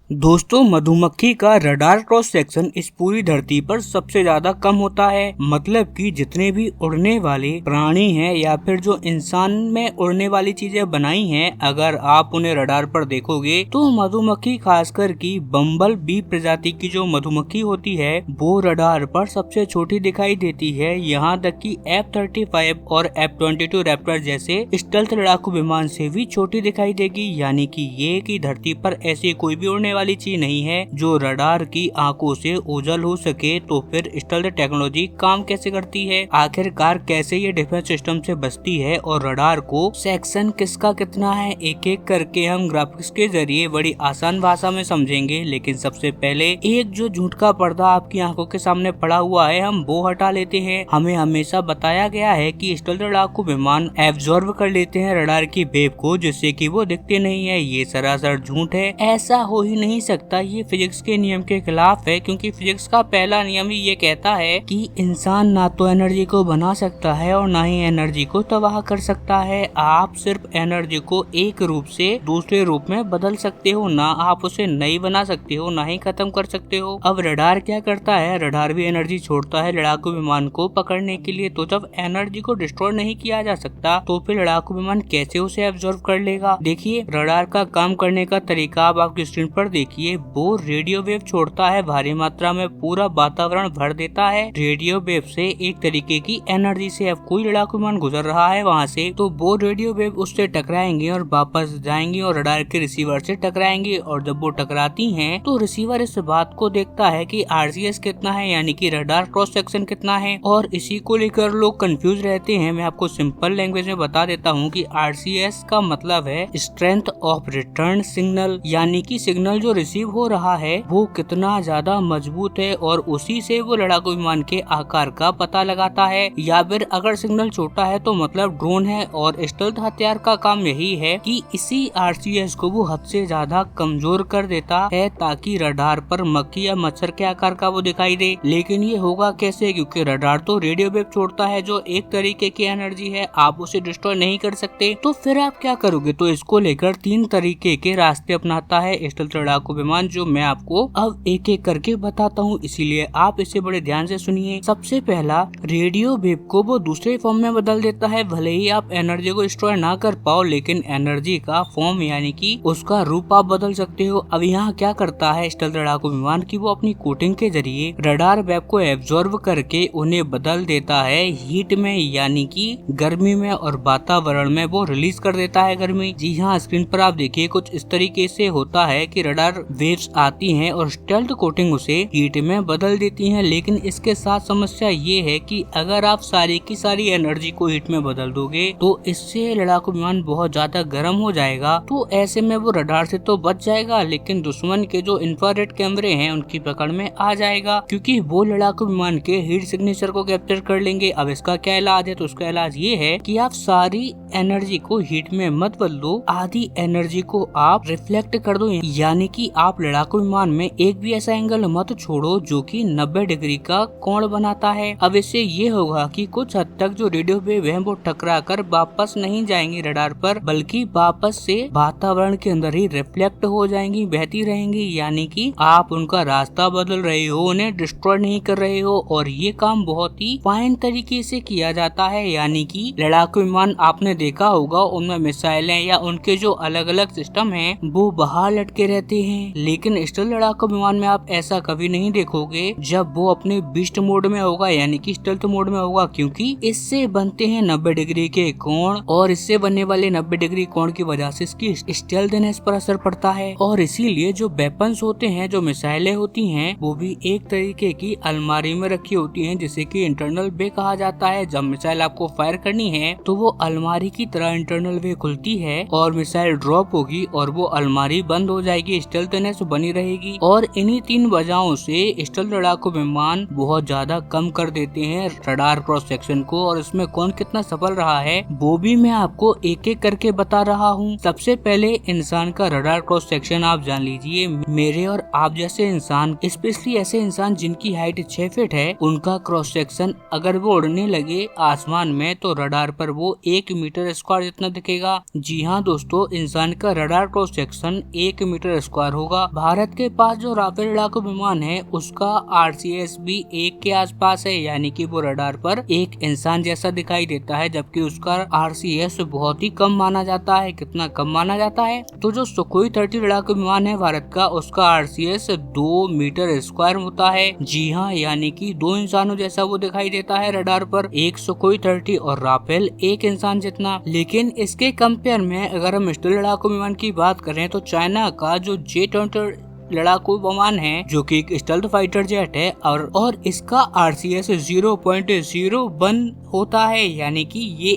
दोस्तों, मधुमक्खी का रडार क्रॉस सेक्शन इस पूरी धरती पर सबसे ज्यादा कम होता है। मतलब कि जितने भी उड़ने वाले प्राणी हैं या फिर जो इंसान में उड़ने वाली चीजें बनाई हैं, अगर आप उन्हें रडार पर देखोगे तो मधुमक्खी खासकर की बम्बल बी प्रजाति की जो मधुमक्खी होती है वो रडार पर सबसे छोटी दिखाई देती है। यहाँ तक कि F-35 और F-22 रैप्टर जैसे स्टेल्थ लड़ाकू विमान से भी छोटी दिखाई देगी। यानी कि ये कि धरती पर ऐसी कोई भी उड़ने वाली चीज नहीं है जो रडार की आंखों से ओझल हो सके। तो फिर स्टेल्थ टेक्नोलॉजी काम कैसे करती है, आखिरकार कैसे ये डिफेंस सिस्टम से बचती है और रडार को सेक्शन किसका कितना है, एक एक करके हम ग्राफिक्स के जरिए बड़ी आसान भाषा में समझेंगे। लेकिन सबसे पहले एक जो झूठ का पर्दा आपकी आंखों के सामने पड़ा हुआ है हम वो हटा लेते हैं। हमें हमेशा बताया गया है कि स्टेल्थ लड़ाकू विमान एब्जॉर्ब कर लेते हैं रडार की वेव को, जिससे कि वो दिखते नहीं है। ये सरासर झूठ है, ऐसा हो ही नहीं सकता। ये फिजिक्स के नियम के खिलाफ है, क्योंकि फिजिक्स का पहला नियम ही ये कहता है कि इंसान ना तो एनर्जी को बना सकता है और ना ही एनर्जी को तबाह कर सकता है। आप सिर्फ एनर्जी को एक रूप से दूसरे रूप में बदल सकते हो, ना आप उसे नई बना सकते हो ना ही खत्म कर सकते हो। अब रडार क्या करता है, रडार भी एनर्जी छोड़ता है लड़ाकू विमान को पकड़ने के लिए। तो जब एनर्जी को डिस्ट्रॉय नहीं किया जा सकता तो फिर लड़ाकू विमान कैसे उसे एब्जॉर्ब कर लेगा। देखिए, रडार का काम करने का तरीका आप आपकी स्क्रीन पर देखिए। वो रेडियो वेव छोड़ता है, भारी मात्रा में पूरा वातावरण भर देता है। रेडियो वेव से एक तरीके की एनर्जी से अब कोई लड़ाकू विमान गुजर रहा है वहाँ से, तो वो रेडियो वेव उससे टकराएंगे और वापस जाएंगे और रडार के रिसीवर से टकराएंगे। और जब वो टकराती हैं तो रिसीवर इस बात को देखता है कि RCS कितना है, यानी कि रडार क्रॉस सेक्शन कितना है। और इसी को लेकर लोग कंफ्यूज रहते हैं। मैं आपको सिंपल लैंग्वेज में बता देता हूँ कि RCS का मतलब है स्ट्रेंथ ऑफ रिटर्न सिग्नल, यानी कि सिग्नल जो रिसीव हो रहा है वो कितना ज्यादा मजबूत है और उसी से वो लड़ाकू विमान के आकार का पता लगाता है। या फिर अगर सिग्नल छोटा है तो मतलब ड्रोन है। और स्टेल्थ हथियार का काम यही है कि इसी RCS को वो हद से ज्यादा कमजोर कर देता है ताकि रडार पर मक्खी या मच्छर के आकार का वो दिखाई दे। लेकिन ये होगा कैसे, क्योंकि रडार तो रेडियो वेव छोड़ता है जो एक तरीके की एनर्जी है, आप उसे डिस्ट्रॉय नहीं कर सकते। तो फिर आप क्या करोगे, तो इसको लेकर 3 तरीके के रास्ते अपनाता है स्टेल्थ लड़ाकू विमान, जो मैं आपको अब एक एक करके बताता हूँ, इसीलिए आप इसे बड़े ध्यान से सुनिए। सबसे पहला, रेडियो वेव को वो दूसरे फॉर्म में बदल देता है। भले ही आप एनर्जी को डिस्ट्रॉय ना कर पाओ, लेकिन एनर्जी का फॉर्म यानी कि उसका रूप आप बदल सकते हो। अब यहाँ क्या करता है स्टेल्थ लड़ाकू विमान की, वो अपनी कोटिंग के जरिए रडार वेव को एब्जॉर्ब करके उन्हें बदल देता है हीट में, यानी कि गर्मी में, और वातावरण में वो रिलीज कर देता है गर्मी। जी हाँ, स्क्रीन पर आप देखिए कुछ इस तरीके से होता है कि रडार वेव्स आती हैं और स्टेल्थ कोटिंग उसे हीट में बदल देती है। लेकिन इसके साथ समस्या ये है कि अगर आप सारी की सारी एनर्जी को हीट में बदल दोगे तो इससे लड़ाकू विमान बहुत ज्यादा गर्म हो जाएगा। तो ऐसे में वो रडार से तो बच जाएगा, लेकिन दुश्मन के जो इंफ्रारेड कैमरे हैं उनकी पकड़ में आ जाएगा, क्योंकि वो लड़ाकू विमान के हीट सिग्नेचर को कैप्चर कर लेंगे। अब इसका क्या इलाज है, तो उसका इलाज ये है कि आप सारी एनर्जी को हीट में मत बदलो, आधी एनर्जी को आप रिफ्लेक्ट कर दो, यानी कि आप लड़ाकू विमान में एक भी ऐसा एंगल मत छोड़ो जो कि 90 डिग्री का कोण बनाता है। अब इससे ये होगा कि कुछ हद तक जो रेडियो वेव है वो टकरा कर वापस नहीं जाएंगी रडार पर, बल्कि वापस से वातावरण के अंदर ही रिफ्लेक्ट हो जाएंगी, बहती रहेंगी। यानी कि आप उनका रास्ता बदल रहे हो, उन्हें डिस्ट्रॉय नहीं कर रहे हो। और ये काम बहुत ही फाइन तरीके से किया जाता है। यानी कि लड़ाकू विमान आपने देखा होगा उनमें मिसाइलें या उनके जो अलग अलग सिस्टम है वो बाहर लटके रहते हैं, लेकिन स्टेल्थ लड़ाकू विमान में आप ऐसा कभी नहीं देखोगे जब वो अपने बीस्ट मोड में होगा, यानी कि स्टेल्थ मोड में होगा, क्योंकि इससे बनते हैं 90 डिग्री के कोण और इससे बनने वाले 90 डिग्री कोण की वजह से इसकी स्टेल्थनेस पर असर पड़ता है। और इसीलिए जो वेपन्स होते हैं, जो मिसाइलें होती हैं, वो भी एक तरीके की अलमारी में रखी होती हैं, जिसे कि इंटरनल वे कहा जाता है। जब मिसाइल आपको फायर करनी है तो वो अलमारी की तरह इंटरनल वे खुलती है और मिसाइल ड्रॉप होगी और वो अलमारी बंद हो जाएगी, स्टेल्थनेस बनी रहेगी। और इन्हीं 3 वजहों से स्टेल्थ लड़ाकू विमान बहुत ज्यादा कम कर देते हैं रडार क्रॉस सेक्शन को। और इसमें कौन कितना सफल रहा है वो भी मैं आपको एक एक करके बता रहा हूँ। सबसे पहले इंसान का रडार क्रॉस सेक्शन आप जान लीजिए। मेरे और आप जैसे इंसान, स्पेशली ऐसे इंसान जिनकी हाइट 6 फीट है, उनका क्रॉस सेक्शन अगर वो उड़ने लगे आसमान में तो रडार पर वो 1 मीटर स्क्वायर जितना दिखेगा। जी हाँ दोस्तों, इंसान का radar cross section 1 metre square square होगा। भारत के पास जो राफेल लड़ाकू विमान है उसका RCS भी 1 के आसपास है, यानी कि वो रडार पर एक इंसान जैसा दिखाई देता है, जबकि उसका RCS बहुत ही कम माना जाता है। कितना कम माना जाता है? तो जो सुखोई 30 लड़ाकू विमान है भारत का, उसका RCS 2 मीटर स्क्वायर होता है। जी हाँ, यानी कि 2 इंसानों जैसा वो दिखाई देता है रडार पर। एक सुखोई 30 और राफेल एक इंसान जितना। लेकिन इसके कंपेयर में अगर हम स्टील लड़ाकू विमान की बात करें तो चाइना का जो J-20 लड़ाकू विमान है, जो कि एक स्टेल्थ फाइटर जेट है, और इसका RCS 0.01 होता है, यानी कि ये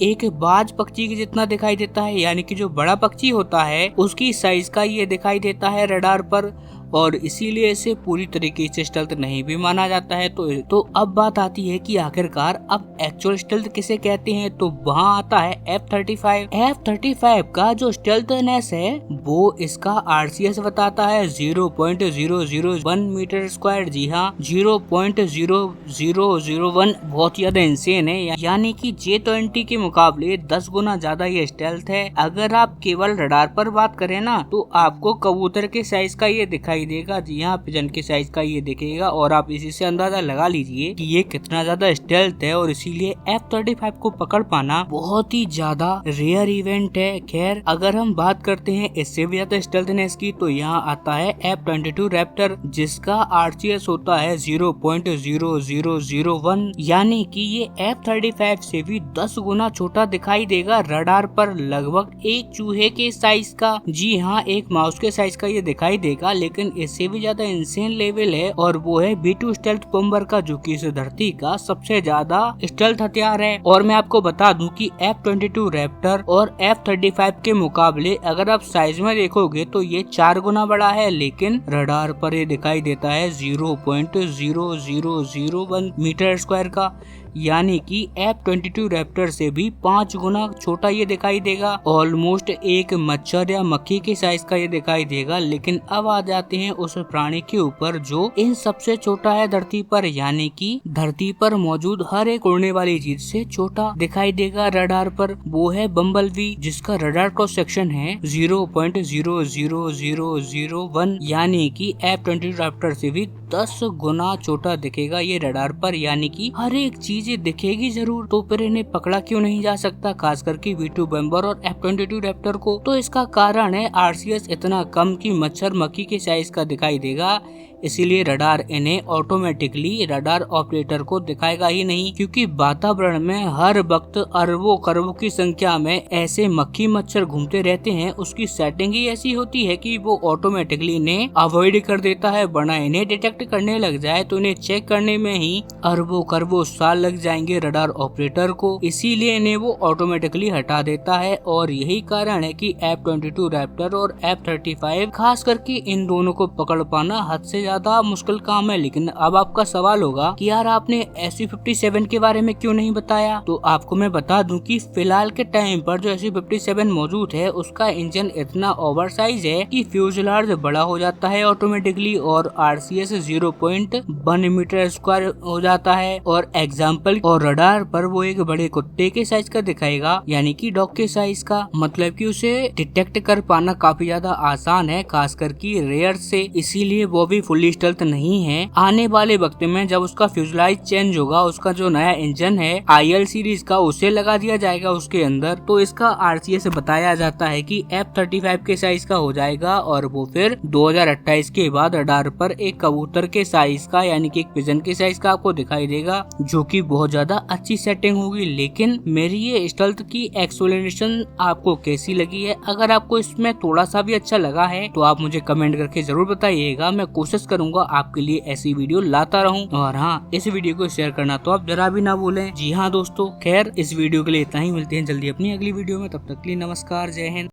एक बाज पक्षी के जितना दिखाई देता है। यानी कि जो बड़ा पक्षी होता है उसकी साइज का ये दिखाई देता है रडार पर, और इसीलिए इसे पूरी तरीके से स्टेल्थ नहीं भी माना जाता है। तो अब बात आती है कि आखिरकार अब एक्चुअल स्टेल्थ किसे कहते हैं, तो वहाँ आता है F-35। F-35 का जो स्टेल्थनेस है वो इसका RCS बताता है 0.001 मीटर स्क्वायर। जी हाँ, 0.0001 बहुत ज्यादा इंसेन है, यानी कि J-20 के मुकाबले 10 गुना ज्यादा ये स्टेल्थ है। अगर आप केवल रडार पर बात करें ना, तो आपको कबूतर के साइज का ये दिखाई देगा। जी हाँ, पिजन के साइज का ये दिखेगा, और आप इसी से अंदाजा लगा लीजिए कि ये कितना ज्यादा स्टेल्थ है, और इसीलिए F-35 को पकड़ पाना बहुत ही ज्यादा रेयर इवेंट है। खैर, अगर हम बात करते हैं इससे भी ज्यादा स्टेल्थनेस की, तो यहाँ आता है F-22 रैप्टर, जिसका RCS होता है 0.0001, यानी कि ये F-35 से भी 10 गुना छोटा दिखाई देगा रडार पर, लगभग एक चूहे के साइज का। जी हाँ, एक माउस के साइज का ये दिखाई देगा, लेकिन इससे भी ज्यादा इंसेन लेवल है, और वो है B-2 स्टेल्थ बॉम्बर का, जो कि इस धरती का सबसे ज्यादा स्टेल्थ हथियार है। और मैं आपको बता दूं कि F-22 रैप्टर और F-35 के मुकाबले अगर आप साइज में देखोगे तो ये 4 गुना बड़ा है, लेकिन रडार पर ये दिखाई देता है 0.0001 मीटर स्क्वायर का, यानी कि F-22 रैप्टर से भी 5 गुना छोटा ये दिखाई देगा। ऑलमोस्ट एक मच्छर या मक्खी के साइज का ये दिखाई देगा। लेकिन अब आ जाते हैं उस प्राणी के ऊपर जो इन सबसे छोटा है धरती पर, यानी कि धरती पर मौजूद हर एक उड़ने वाली चीज से छोटा दिखाई देगा रडार पर। वो है बम्बलबी, जिसका रडार क्रॉस सेक्शन है 0.00001, यानी कि F-22 रैप्टर से भी 10 गुना छोटा दिखेगा ये रडार पर, यानी कि हर एक चीज दिखेगी जरूर। तो फिर इन्हें पकड़ा क्यों नहीं जा सकता, खास करके B-2 बॉम्बर और F-22 रैप्टर को? तो इसका कारण है RCS इतना कम कि मच्छर मक्खी के साइज का दिखाई देगा, इसीलिए रडार इन्हें ऑटोमेटिकली रडार ऑपरेटर को दिखाएगा ही नहीं, क्योंकि वातावरण में हर वक्त अरबों करोड़ों की संख्या में ऐसे मक्खी मच्छर घूमते रहते हैं। उसकी सेटिंग ही ऐसी होती है कि वो ऑटोमेटिकली इन्हें अवॉइड कर देता है, वरना इन्हें डिटेक्ट करने लग जाए तो इन्हें चेक करने में ही अरबों करोड़ों साल लग जाएंगे रडार ऑपरेटर को, इसीलिए इन्हें वो ऑटोमेटिकली हटा देता है। और यही कारण है कि F-22 रैप्टर और F-35 खास करके इन दोनों को पकड़ पाना हद से ज्यादा मुश्किल काम है। लेकिन अब आपका सवाल होगा कि यार आपने SU-57 के बारे में क्यों नहीं बताया? तो आपको मैं बता दूं कि फिलहाल के टाइम पर जो SU-57 मौजूद है उसका इंजन इतना ओवरसाइज है कि फ्यूजलार्ज बड़ा हो जाता है ऑटोमेटिकली, और RCS 0.1 मीटर स्क्वायर हो जाता है। और एग्जाम्पल, और रडार पर वो एक बड़े कुत्ते के साइज का दिखाएगा, यानी कि डॉग के साइज का, मतलब कि उसे डिटेक्ट कर पाना काफी ज्यादा आसान है, खास करके रेयर से, इसीलिए वो भी फुल्ली स्टेल्थ नहीं है। आने वाले वक्त में जब उसका फ्यूजलाइज चेंज होगा, उसका जो नया इंजन है IL सीरीज का उसे लगा दिया जाएगा उसके अंदर, तो इसका RCS बताया जाता है कि F-35 के साइज का हो जाएगा, और वो फिर 2028 के बाद रडार पर एक कबूतर के साइज का, यानी कि एक पिजन के साइज का आपको दिखाई देगा, जो कि बहुत ज्यादा अच्छी सेटिंग होगी। लेकिन मेरी ये स्टेल्थ की एक्सप्लेनेशन आपको कैसी लगी है? अगर आपको इसमें थोड़ा सा भी अच्छा लगा है तो आप मुझे कमेंट करके जरूर बताइएगा। मैं कोशिश करूंगा आपके लिए ऐसी वीडियो लाता रहूं। और हाँ, इस वीडियो को शेयर करना तो आप जरा भी ना भूलें। जी हाँ दोस्तों, खैर इस वीडियो के लिए इतना ही, मिलते हैं जल्दी अपनी अगली वीडियो में, तब तक के लिए नमस्कार, जय हिंद।